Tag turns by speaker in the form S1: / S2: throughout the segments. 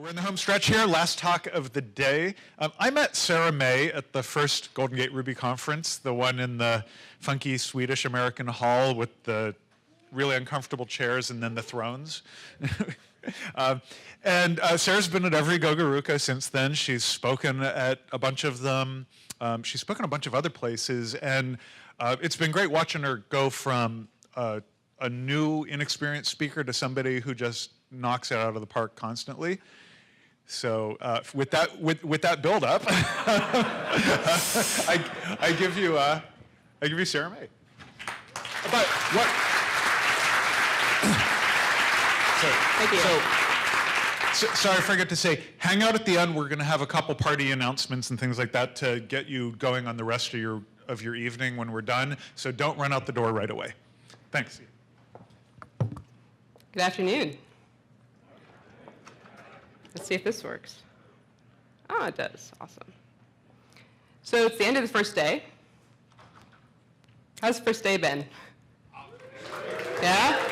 S1: We're in the home stretch here, last talk of the day. I met Sarah Mei at the first Golden Gate Ruby conference, the one in the funky Swedish-American hall with the really uncomfortable chairs and then the thrones. Sarah's been at every GoGaRuCo since then. She's spoken at a bunch of them. She's spoken a bunch of other places, and it's been great watching her go from a new, inexperienced speaker to somebody who just knocks it out of the park constantly. So with that build up, I give you Sarah Mei. But what?
S2: Thank you.
S1: Sorry, I forgot to say, hang out at the end. We're going to have a couple party announcements and things like that to get you going on the rest of your evening when we're done. So don't run out the door right away. Thanks.
S2: Good afternoon. Let's see if this works. Oh, it does. Awesome. So it's the end of the first day. How's the first day been? Yeah?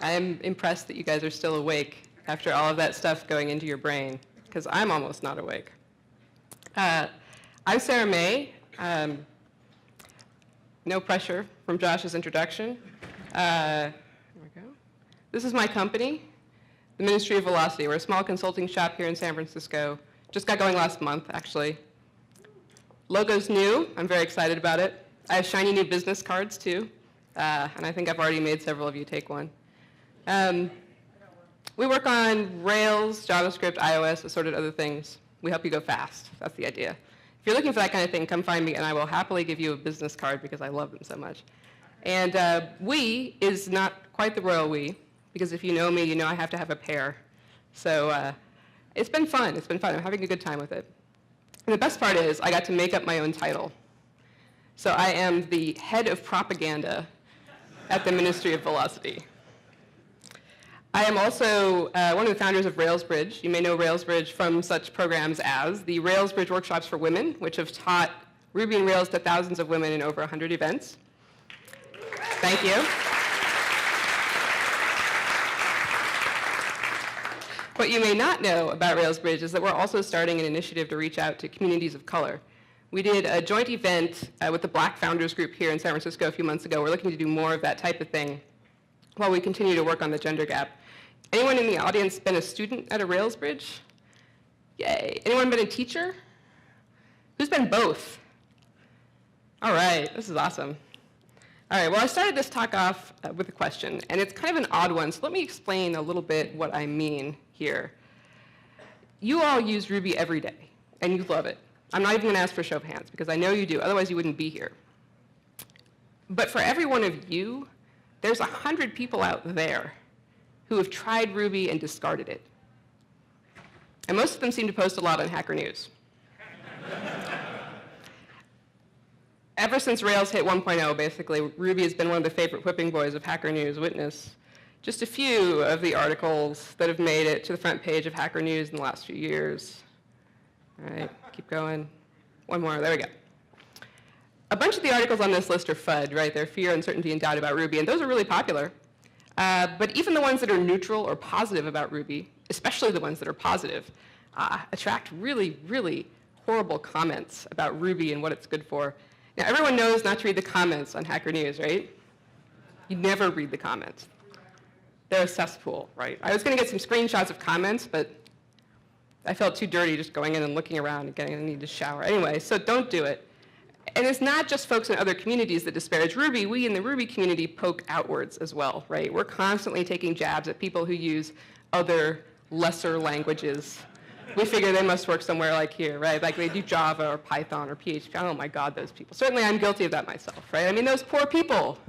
S2: I am impressed that you guys are still awake after all of that stuff going into your brain, because I'm almost not awake. I'm Sarah Mei. No pressure from Josh's introduction. There we go. This is my company, the Ministry of Velocity. We're a small consulting shop here in San Francisco. Just got going last month, actually. Logo's new. I'm very excited about it. I have shiny new business cards, too. And I think I've already made several of you take one. We work on Rails, JavaScript, iOS, assorted other things. We help you go fast. That's the idea. If you're looking for that kind of thing, come find me, and I will happily give you a business card because I love them so much. And we is not quite the royal we, because if you know me, you know I have to have a pair. So it's been fun. It's been fun. I'm having a good time with it. And the best part is I got to make up my own title. So I am the head of propaganda at the Ministry of Velocity. I am also one of the founders of RailsBridge. You may know RailsBridge from such programs as the RailsBridge Workshops for Women, which have taught Ruby and Rails to thousands of women in over 100 events. Thank you. What you may not know about RailsBridge is that we're also starting an initiative to reach out to communities of color. We did a joint event with the Black Founders Group here in San Francisco a few months ago. We're looking to do more of that type of thing while we continue to work on the gender gap. Anyone in the audience been a student at a RailsBridge? Yay. Anyone been a teacher? Who's been both? All right, this is awesome. All right, well, I started this talk off with a question, and it's kind of an odd one, so let me explain a little bit what I mean here. You all use Ruby every day, and you love it. I'm not even going to ask for a show of hands, because I know you do, otherwise you wouldn't be here. But for every one of you, there's 100 people out there who have tried Ruby and discarded it. And most of them seem to post a lot on Hacker News. Ever since Rails hit 1.0, basically, Ruby has been one of the favorite whipping boys of Hacker News. Witness just a few of the articles that have made it to the front page of Hacker News in the last few years. All right, keep going. One more, there we go. A bunch of the articles on this list are FUD, right? They're fear, uncertainty, and doubt about Ruby, and those are really popular. But even the ones that are neutral or positive about Ruby, especially the ones that are positive, attract really, really horrible comments about Ruby and what it's good for. Now, everyone knows not to read the comments on Hacker News, right? You never read the comments. They're a cesspool, right? I was going to get some screenshots of comments, but I felt too dirty just going in and looking around and getting, I need to shower. Anyway, so don't do it. And it's not just folks in other communities that disparage Ruby. We in the Ruby community poke outwards as well, right? We're constantly taking jabs at people who use other lesser languages. We figure they must work somewhere like here, right? Like they do Java or Python or PHP. Oh my God, those people. Certainly I'm guilty of that myself, right? I mean, those poor people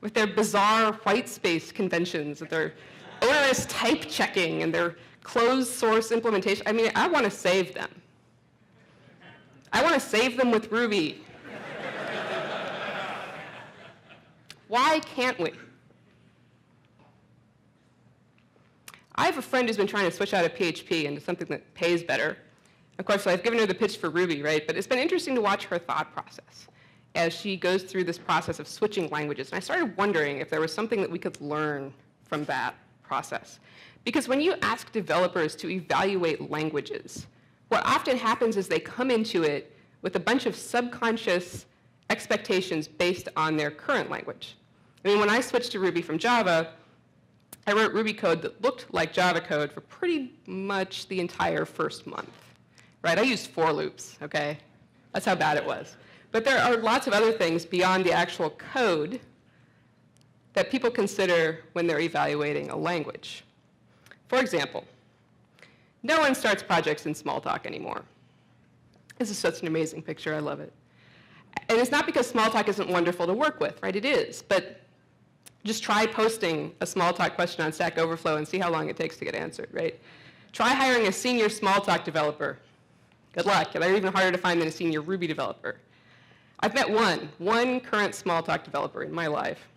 S2: with their bizarre white space conventions, and their onerous type checking, and their closed source implementation. I mean, I want to save them. I want to save them with Ruby. Why can't we? I have a friend who's been trying to switch out of PHP into something that pays better. Of course, I've given her the pitch for Ruby, right? But it's been interesting to watch her thought process as she goes through this process of switching languages. And I started wondering if there was something that we could learn from that process. Because when you ask developers to evaluate languages, what often happens is they come into it with a bunch of subconscious expectations based on their current language. I mean, when I switched to Ruby from Java, I wrote Ruby code that looked like Java code for pretty much the entire first month, right? I used for loops, okay? That's how bad it was. But there are lots of other things beyond the actual code that people consider when they're evaluating a language. For example, no one starts projects in Smalltalk anymore. This is such an amazing picture, I love it. And it's not because Smalltalk isn't wonderful to work with, right? It is, but just try posting a Smalltalk question on Stack Overflow and see how long it takes to get answered, right? Try hiring a senior Smalltalk developer. Good luck. They're even harder to find than a senior Ruby developer. I've met one current Smalltalk developer in my life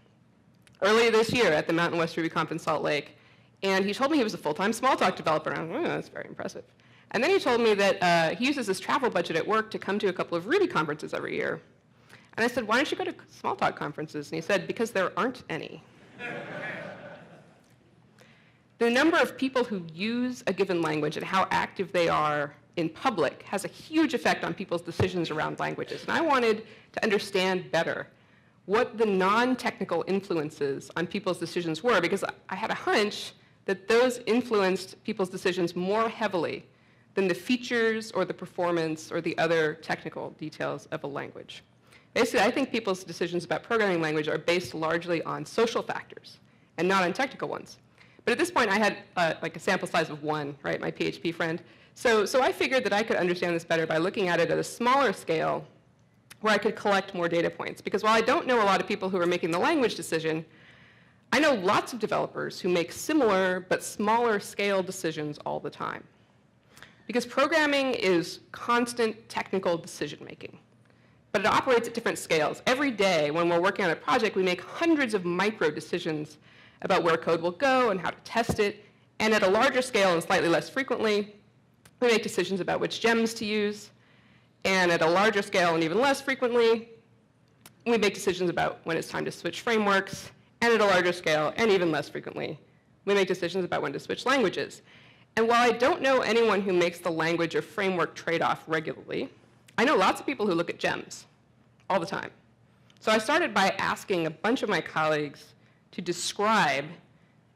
S2: earlier this year at the Mountain West RubyConf in Salt Lake, and he told me he was a full-time Smalltalk developer. And I was, that's very impressive. And then he told me that he uses his travel budget at work to come to a couple of Ruby conferences every year. And I said, why don't you go to Smalltalk conferences? And he said, because there aren't any. The number of people who use a given language and how active they are in public has a huge effect on people's decisions around languages. And I wanted to understand better what the non-technical influences on people's decisions were, because I had a hunch that those influenced people's decisions more heavily than the features or the performance or the other technical details of a language. Basically, I think people's decisions about programming language are based largely on social factors and not on technical ones. But at this point, I had like a sample size of 1, right, my PHP friend. So I figured that I could understand this better by looking at it at a smaller scale where I could collect more data points. Because while I don't know a lot of people who are making the language decision, I know lots of developers who make similar but smaller scale decisions all the time. Because programming is constant technical decision making. But it operates at different scales. Every day when we're working on a project, we make hundreds of micro decisions about where code will go and how to test it. And at a larger scale and slightly less frequently, we make decisions about which gems to use. And at a larger scale and even less frequently, we make decisions about when it's time to switch frameworks. And at a larger scale and even less frequently, we make decisions about when to switch languages. And while I don't know anyone who makes the language or framework trade-off regularly, I know lots of people who look at gems all the time. So I started by asking a bunch of my colleagues to describe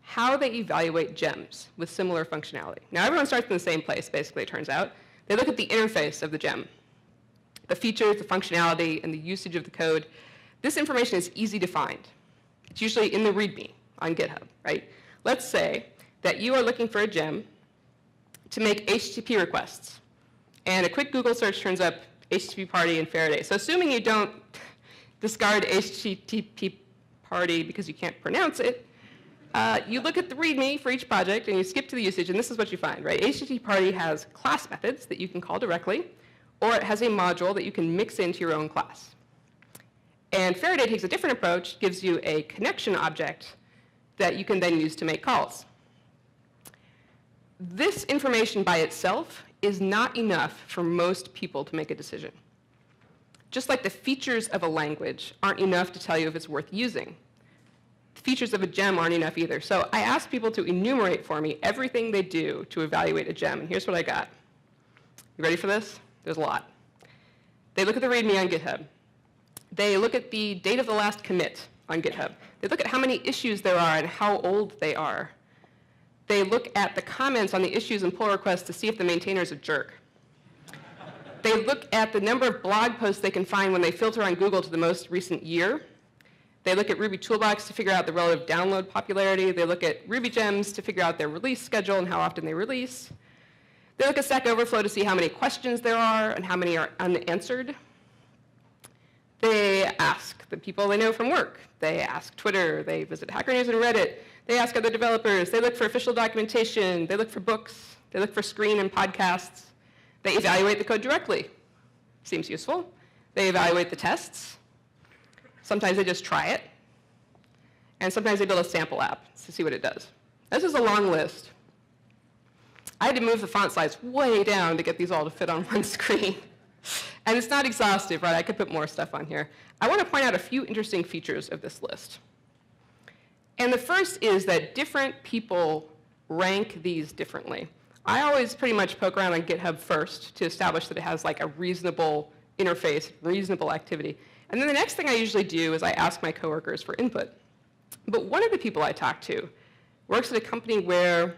S2: how they evaluate gems with similar functionality. Now, everyone starts in the same place, basically, it turns out. They look at the interface of the gem, the features, the functionality, and the usage of the code. This information is easy to find. It's usually in the README on GitHub, right? Let's say that you are looking for a gem to make HTTP requests. And a quick Google search turns up HTTP party and Faraday. So assuming you don't discard HTTP party because you can't pronounce it, you look at the README for each project and you skip to the usage, and this is what you find, right? HTTP party has class methods that you can call directly, or it has a module that you can mix into your own class. And Faraday takes a different approach, gives you a connection object that you can then use to make calls. This information by itself is not enough for most people to make a decision. Just like the features of a language aren't enough to tell you if it's worth using, the features of a gem aren't enough either. So I asked people to enumerate for me everything they do to evaluate a gem, and here's what I got. You ready for this? There's a lot. They look at the README on GitHub. They look at the date of the last commit on GitHub. They look at how many issues there are and how old they are. They look at the comments on the issues and pull requests to see if the maintainer is a jerk. They look at the number of blog posts they can find when they filter on Google to the most recent year. They look at Ruby Toolbox to figure out the relative download popularity. They look at Ruby gems to figure out their release schedule and how often they release. They look at Stack Overflow to see how many questions there are and how many are unanswered. They ask the people they know from work. They ask Twitter. They visit Hacker News and Reddit. They ask other developers. They look for official documentation. They look for books. They look for screen and podcasts. They evaluate the code directly. Seems useful. They evaluate the tests. Sometimes they just try it. And sometimes they build a sample app to see what it does. This is a long list. I had to move the font size way down to get these all to fit on one screen. And it's not exhaustive, right? I could put more stuff on here. I want to point out a few interesting features of this list. And the first is that different people rank these differently. I always pretty much poke around on GitHub first to establish that it has like a reasonable interface, reasonable activity. And then the next thing I usually do is I ask my coworkers for input. But one of the people I talk to works at a company where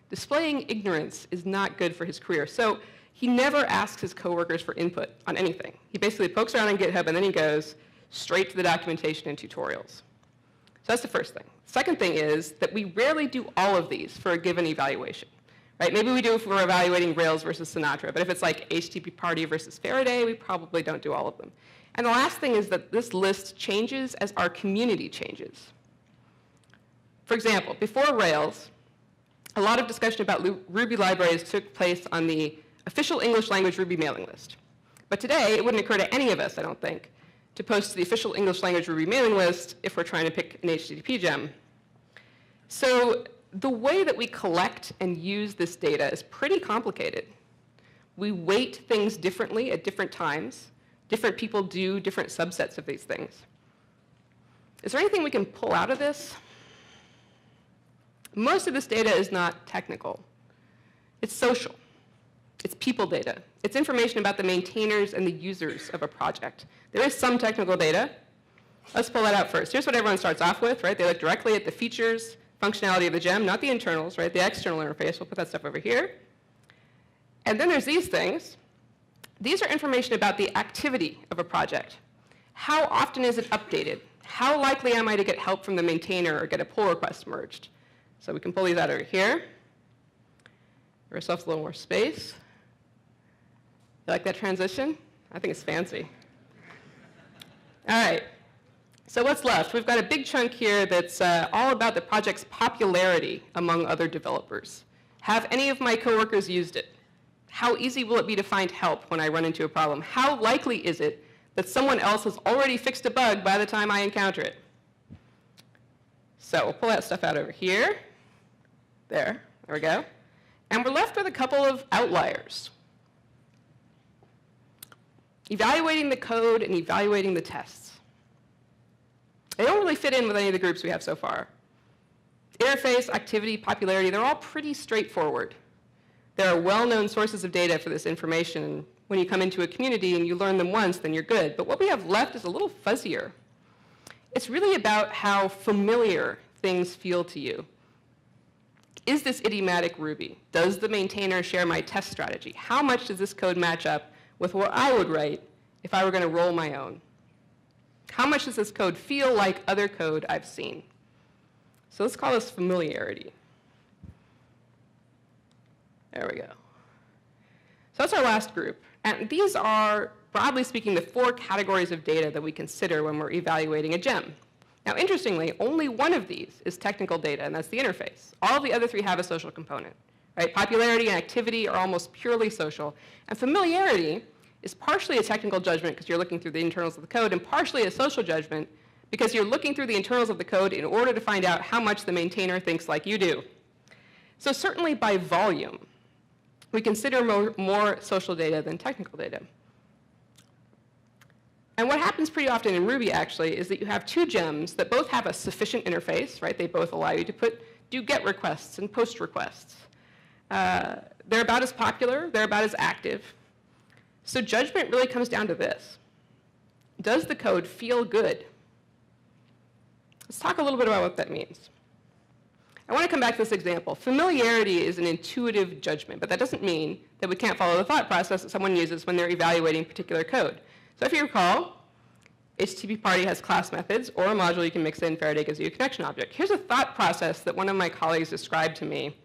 S2: displaying ignorance is not good for his career. So he never asks his coworkers for input on anything. He basically pokes around on GitHub and then he goes straight to the documentation and tutorials. So that's the first thing. Second thing is that we rarely do all of these for a given evaluation. Right? Maybe we do if we're evaluating Rails versus Sinatra, but if it's like HTTP party versus Faraday, we probably don't do all of them. And the last thing is that this list changes as our community changes. For example, before Rails, a lot of discussion about Ruby libraries took place on the official English language Ruby mailing list. But today, it wouldn't occur to any of us, I don't think, to post to the official English language Ruby mailing list if we're trying to pick an HTTP gem. So the way that we collect and use this data is pretty complicated. We weight things differently at different times. Different people do different subsets of these things. Is there anything we can pull out of this? Most of this data is not technical. It's social. It's people data. It's information about the maintainers and the users of a project. There is some technical data. Let's pull that out first. Here's what everyone starts off with, right? They look directly at the features, functionality of the gem, not the internals, right? The external interface. We'll put that stuff over here. And then there's these things. These are information about the activity of a project. How often is it updated? How likely am I to get help from the maintainer or get a pull request merged? So we can pull these out over here. Give ourselves a little more space. You like that transition? I think it's fancy. All right. So what's left? We've got a big chunk here that's all about the project's popularity among other developers. Have any of my coworkers used it? How easy will it be to find help when I run into a problem? How likely is it that someone else has already fixed a bug by the time I encounter it? So we'll pull that stuff out over here. There we go. And we're left with a couple of outliers. Evaluating the code and evaluating the tests. They don't really fit in with any of the groups we have so far. Interface, activity, popularity, they're all pretty straightforward. There are well-known sources of data for this information, and when you come into a community and you learn them once, then you're good. But what we have left is a little fuzzier. It's really about how familiar things feel to you. Is this idiomatic Ruby? Does the maintainer share my test strategy? How much does this code match up with what I would write if I were going to roll my own? How much does this code feel like other code I've seen? So let's call this familiarity. There we go. So that's our last group. And these are, broadly speaking, the 4 categories of data that we consider when we're evaluating a gem. Now, interestingly, only one of these is technical data, and that's the interface. All the other 3 have a social component. Right? Popularity and activity are almost purely social. And familiarity is partially a technical judgment because you're looking through the internals of the code, and partially a social judgment because you're looking through the internals of the code in order to find out how much the maintainer thinks like you do. So certainly by volume, we consider more social data than technical data. And what happens pretty often in Ruby, actually, is that you have 2 gems that both have a sufficient interface, right? They both allow you to do GET requests and POST requests. They're about as popular, they're about as active. So judgment really comes down to this. Does the code feel good? Let's talk a little bit about what that means. I want to come back to this example. Familiarity is an intuitive judgment, but that doesn't mean that we can't follow the thought process that someone uses when they're evaluating particular code. So if you recall, HTTP party has class methods, or a module you can mix in. Faraday gives you a connection object. Here's a thought process that one of my colleagues described to me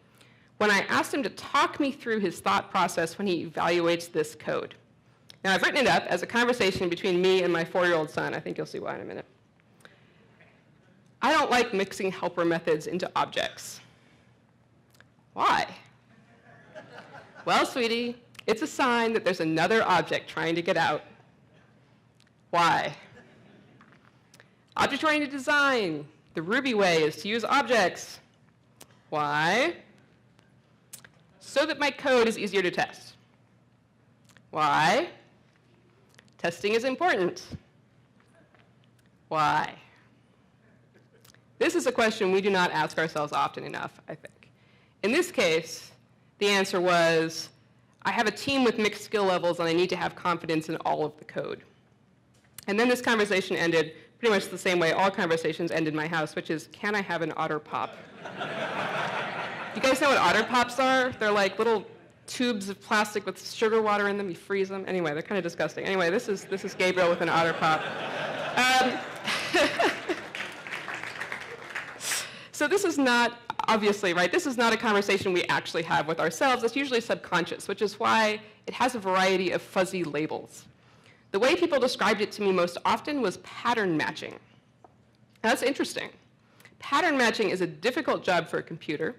S2: when I asked him to talk me through his thought process when he evaluates this code. Now, I've written it up as a conversation between me and my 4-year-old son. I think you'll see why in a minute. I don't like mixing helper methods into objects. Why? Well, sweetie, it's a sign that there's another object trying to get out. Why? Object-oriented design. The Ruby way is to use objects. Why? So that my code is easier to test. Why? Testing is important. Why? This is a question we do not ask ourselves often enough, I think. In this case, the answer was, I have a team with mixed skill levels and I need to have confidence in all of the code. And then this conversation ended pretty much the same way all conversations end in my house, which is, can I have an Otter Pop? You guys know what Otter Pops are? They're like little tubes of plastic with sugar water in them. You freeze them. Anyway, they're kind of disgusting. Anyway, this is Gabriel with an Otter Pop. So this is not, obviously, right, this is not a conversation we actually have with ourselves. It's usually subconscious, which is why it has a variety of fuzzy labels. The way people described it to me most often was pattern matching. That's interesting. Pattern matching is a difficult job for a computer,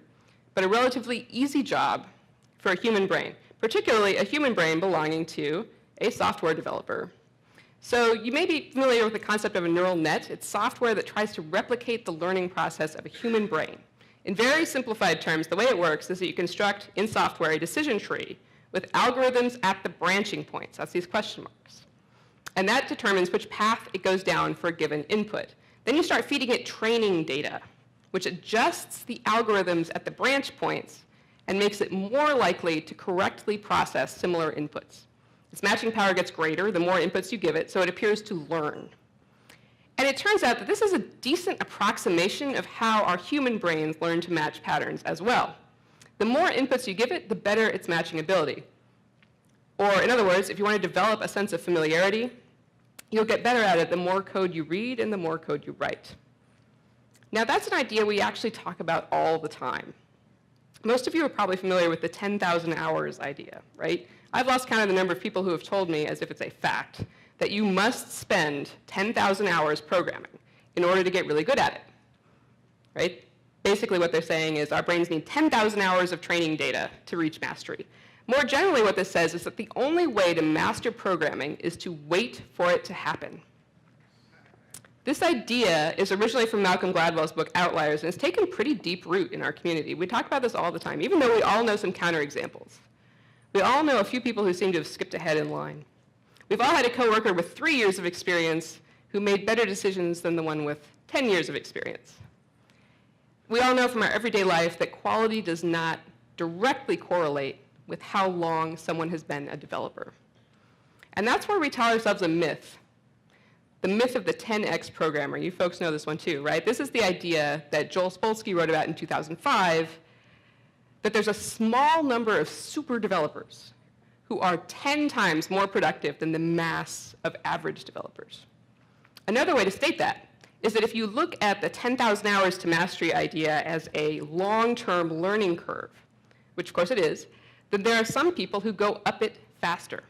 S2: but a relatively easy job for a human brain, particularly a human brain belonging to a software developer. So you may be familiar with the concept of a neural net. It's software that tries to replicate the learning process of a human brain. In very simplified terms, the way it works is that you construct in software a decision tree with algorithms at the branching points. That's these question marks. And that determines which path it goes down for a given input. Then you start feeding it training data, which adjusts the algorithms at the branch points and makes it more likely to correctly process similar inputs. Its matching power gets greater the more inputs you give it, so it appears to learn. And it turns out that this is a decent approximation of how our human brains learn to match patterns as well. The more inputs you give it, the better its matching ability. Or in other words, if you want to develop a sense of familiarity, you'll get better at it the more code you read and the more code you write. Now that's an idea we actually talk about all the time. Most of you are probably familiar with the 10,000 hours idea, right? I've lost count of the number of people who have told me, as if it's a fact, that you must spend 10,000 hours programming in order to get really good at it, right? Basically what they're saying is our brains need 10,000 hours of training data to reach mastery. More generally, what this says is that the only way to master programming is to wait for it to happen. This idea is originally from Malcolm Gladwell's book Outliers, and it's taken pretty deep root in our community. We talk about this all the time, even though we all know some counterexamples. We all know a few people who seem to have skipped ahead in line. We've all had a coworker with 3 years of experience who made better decisions than the one with 10 years of experience. We all know from our everyday life that quality does not directly correlate with how long someone has been a developer. And that's where we tell ourselves a myth. The myth of the 10x programmer. You folks know this one too, right? This is the idea that Joel Spolsky wrote about in 2005, that there's a small number of super developers who are 10 times more productive than the mass of average developers. Another way to state that is that if you look at the 10,000 hours to mastery idea as a long-term learning curve, which of course it is, then there are some people who go up it faster.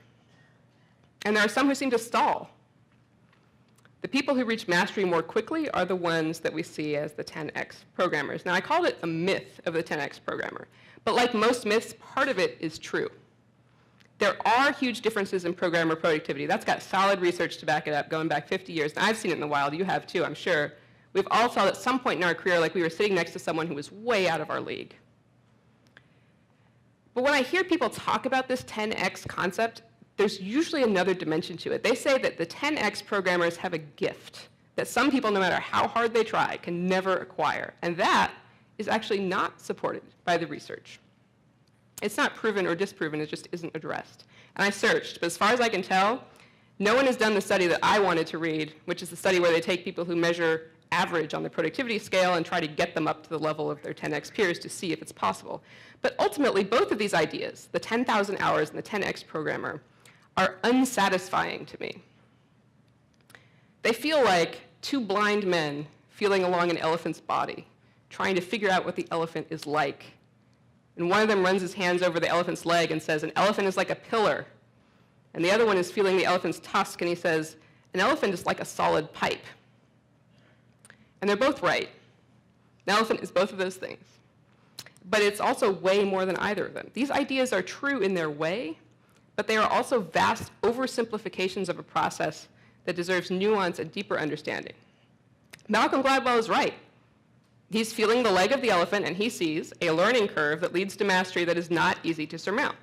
S2: And there are some who seem to stall. The people who reach mastery more quickly are the ones that we see as the 10x programmers. Now, I called it a myth of the 10x programmer. But like most myths, part of it is true. There are huge differences in programmer productivity. That's got solid research to back it up, going back 50 years. And I've seen it in the wild. You have too, I'm sure. We've all felt at some point in our career like we were sitting next to someone who was way out of our league. But when I hear people talk about this 10x concept, there's usually another dimension to it. They say that the 10x programmers have a gift that some people, no matter how hard they try, can never acquire. And that is actually not supported by the research. It's not proven or disproven, it just isn't addressed. And I searched, but as far as I can tell, no one has done the study that I wanted to read, which is the study where they take people who measure average on the productivity scale and try to get them up to the level of their 10x peers to see if it's possible. But ultimately, both of these ideas, the 10,000 hours and the 10x programmer, are unsatisfying to me. They feel like two blind men feeling along an elephant's body, trying to figure out what the elephant is like. And one of them runs his hands over the elephant's leg and says, an elephant is like a pillar. And the other one is feeling the elephant's tusk, and he says, an elephant is like a solid pipe. And they're both right. An elephant is both of those things. But it's also way more than either of them. These ideas are true in their way, but they are also vast oversimplifications of a process that deserves nuance and deeper understanding. Malcolm Gladwell is right. He's feeling the leg of the elephant, and he sees a learning curve that leads to mastery that is not easy to surmount.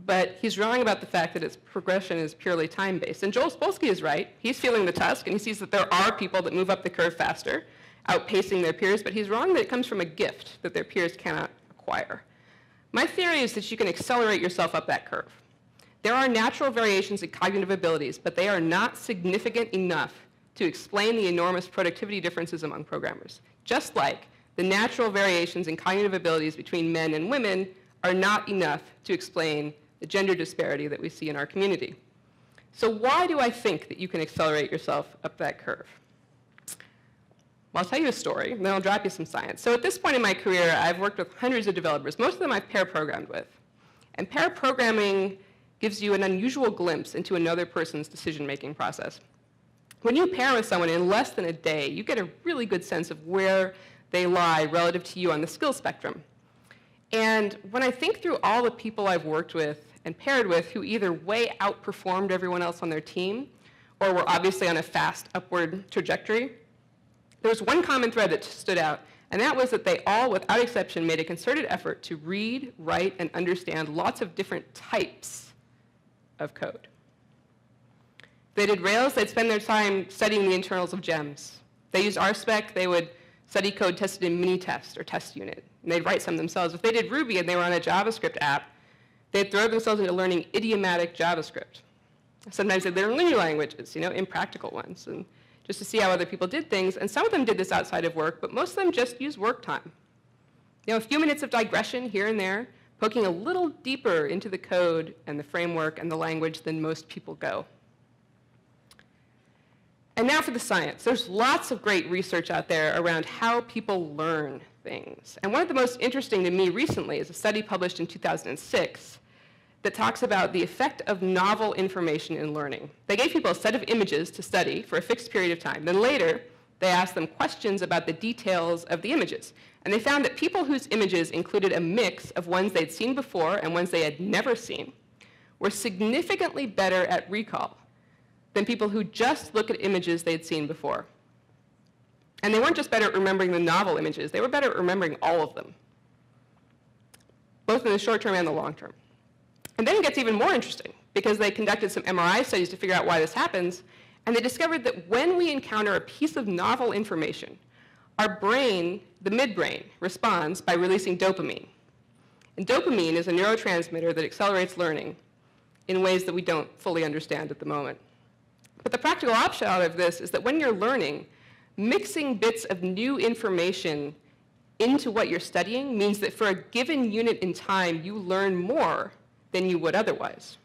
S2: But he's wrong about the fact that its progression is purely time-based. And Joel Spolsky is right. He's feeling the tusk, and he sees that there are people that move up the curve faster. outpacing their peers, but he's wrong that it comes from a gift that their peers cannot acquire. My theory is that you can accelerate yourself up that curve. There are natural variations in cognitive abilities, but they are not significant enough to explain the enormous productivity differences among programmers. Just like the natural variations in cognitive abilities between men and women are not enough to explain the gender disparity that we see in our community. So why do I think that you can accelerate yourself up that curve? Well, I'll tell you a story, and then I'll drop you some science. So at this point in my career, I've worked with hundreds of developers. Most of them I've pair programmed with. And pair programming gives you an unusual glimpse into another person's decision-making process. When you pair with someone in less than a day, you get a really good sense of where they lie relative to you on the skill spectrum. And when I think through all the people I've worked with and paired with who either way outperformed everyone else on their team or were obviously on a fast upward trajectory, there was one common thread that stood out, and that was that they all, without exception, made a concerted effort to read, write, and understand lots of different types of code. If they did Rails, they'd spend their time studying the internals of gems. They used RSpec, they would study code tested in mini-test or test unit, and they'd write some themselves. If they did Ruby and they were on a JavaScript app, they'd throw themselves into learning idiomatic JavaScript. Sometimes they'd learn linear languages, impractical ones, and just to see how other people did things. And some of them did this outside of work, but most of them just used work time. A few minutes of digression here and there, poking a little deeper into the code and the framework and the language than most people go. And now for the science. There's lots of great research out there around how people learn things. And one of the most interesting to me recently is a study published in 2006 that talks about the effect of novel information in learning. They gave people a set of images to study for a fixed period of time. Then later, they asked them questions about the details of the images. And they found that people whose images included a mix of ones they'd seen before and ones they had never seen were significantly better at recall than people who just look at images they'd seen before. And they weren't just better at remembering the novel images, they were better at remembering all of them, both in the short term and the long term. And then it gets even more interesting, because they conducted some MRI studies to figure out why this happens, and they discovered that when we encounter a piece of novel information, our brain, the midbrain, responds by releasing dopamine. And dopamine is a neurotransmitter that accelerates learning in ways that we don't fully understand at the moment. But the practical upshot of this is that when you're learning, mixing bits of new information into what you're studying means that for a given unit in time, you learn more than you would otherwise.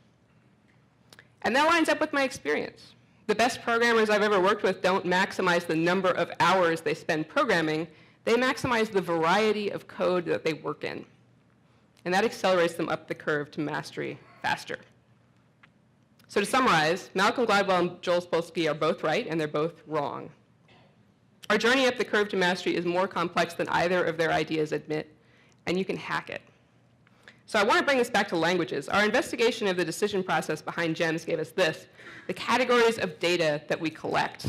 S2: And that lines up with my experience. The best programmers I've ever worked with don't maximize the number of hours they spend programming, they maximize the variety of code that they work in. And that accelerates them up the curve to mastery faster. So to summarize, Malcolm Gladwell and Joel Spolsky are both right, and they're both wrong. Our journey up the curve to mastery is more complex than either of their ideas admit, and you can hack it. So I want to bring this back to languages. Our investigation of the decision process behind GEMS gave us this: the categories of data that we collect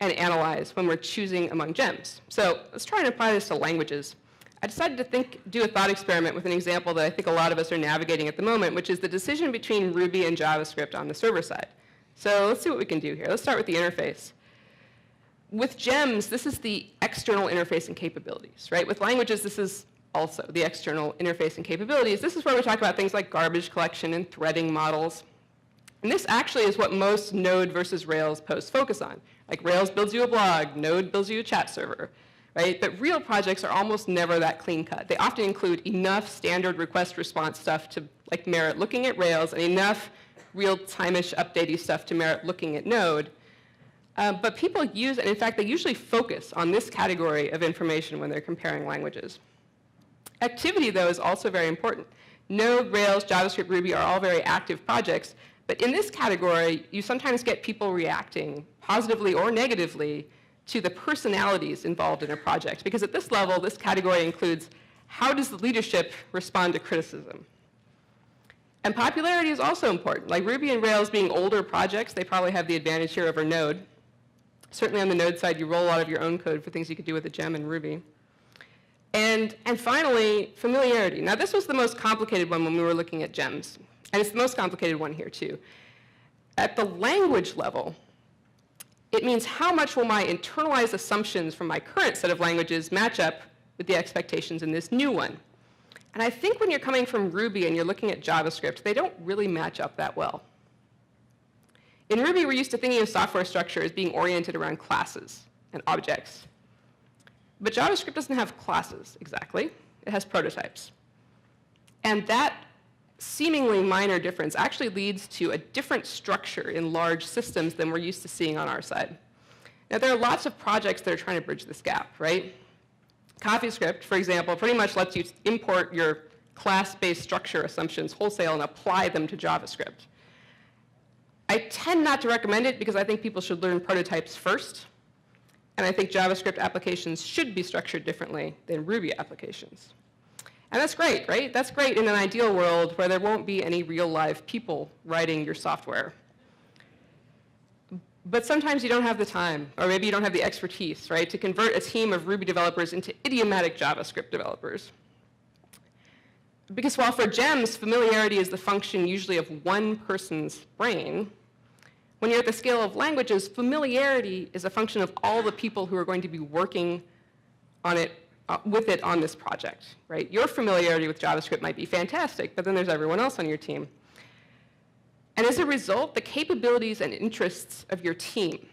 S2: and analyze when we're choosing among GEMS. So let's try and apply this to languages. I decided to do a thought experiment with an example that I think a lot of us are navigating at the moment, which is the decision between Ruby and JavaScript on the server side. So let's see what we can do here. Let's start with the interface. With GEMS, this is the external interface and capabilities, right? With languages, this is also the external interface and capabilities. This is where we talk about things like garbage collection and threading models. And this actually is what most Node versus Rails posts focus on. Like Rails builds you a blog, Node builds you a chat server, right? But real projects are almost never that clean cut. They often include enough standard request response stuff to merit looking at Rails and enough real-time-ish updatey stuff to merit looking at Node. But people use, and in fact, they usually focus on this category of information when they're comparing languages. Activity, though, is also very important. Node, Rails, JavaScript, Ruby are all very active projects, but in this category, you sometimes get people reacting positively or negatively to the personalities involved in a project, because at this level, this category includes how does the leadership respond to criticism. And popularity is also important. Like Ruby and Rails being older projects, they probably have the advantage here over Node. Certainly on the Node side, you roll a lot of your own code for things you could do with a gem in Ruby. And finally, familiarity. Now, this was the most complicated one when we were looking at gems. And it's the most complicated one here, too. At the language level, It means how much will my internalized assumptions from my current set of languages match up with the expectations in this new one. And I think when you're coming from Ruby and you're looking at JavaScript, they don't really match up that well. In Ruby, we're used to thinking of software structure as being oriented around classes and objects. But JavaScript doesn't have classes exactly. It has prototypes. And that seemingly minor difference actually leads to a different structure in large systems than we're used to seeing on our side. Now, there are lots of projects that are trying to bridge this gap, right? CoffeeScript, for example, pretty much lets you import your class-based structure assumptions wholesale and apply them to JavaScript. I tend not to recommend it because I think people should learn prototypes first. And I think JavaScript applications should be structured differently than Ruby applications. And that's great, right? That's great in an ideal world where there won't be any real live people writing your software. But sometimes you don't have the time, or maybe you don't have the expertise, right, to convert a team of Ruby developers into idiomatic JavaScript developers. Because while for gems, familiarity is the function usually of one person's brain, when you're at the scale of languages, familiarity is a function of all the people who are going to be working on it, with it on this project, right? Your familiarity with JavaScript might be fantastic, but then there's everyone else on your team. And as a result, the capabilities and interests of your team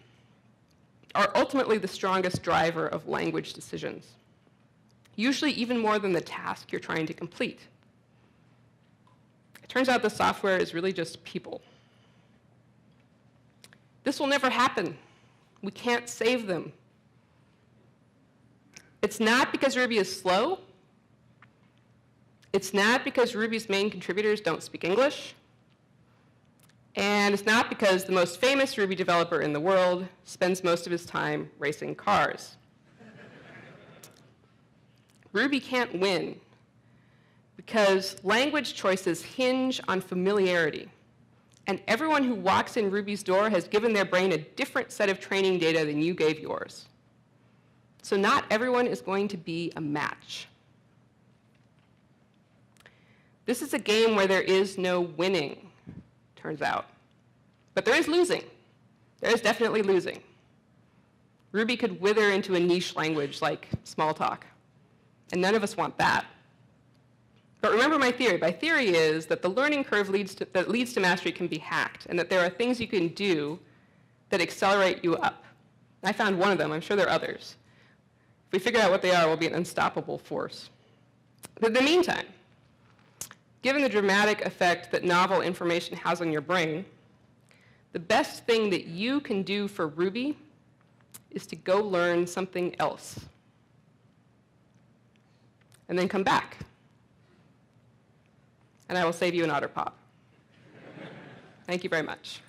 S2: are ultimately the strongest driver of language decisions, usually even more than the task you're trying to complete. It turns out the software is really just people. This will never happen. We can't save them. It's not because Ruby is slow. It's not because Ruby's main contributors don't speak English. And it's not because the most famous Ruby developer in the world spends most of his time racing cars. Ruby can't win because language choices hinge on familiarity. And everyone who walks in Ruby's door has given their brain a different set of training data than you gave yours. So not everyone is going to be a match. This is a game where there is no winning, turns out. But there is losing. There is definitely losing. Ruby could wither into a niche language like Smalltalk, and none of us want that. But remember my theory. My theory is that the learning curve that leads to mastery can be hacked, and that there are things you can do that accelerate you up. I found one of them. I'm sure there are others. If we figure out what they are, we'll be an unstoppable force. But in the meantime, given the dramatic effect that novel information has on your brain, the best thing that you can do for Ruby is to go learn something else. And then come back. And I will save you an otter pop. Thank you very much.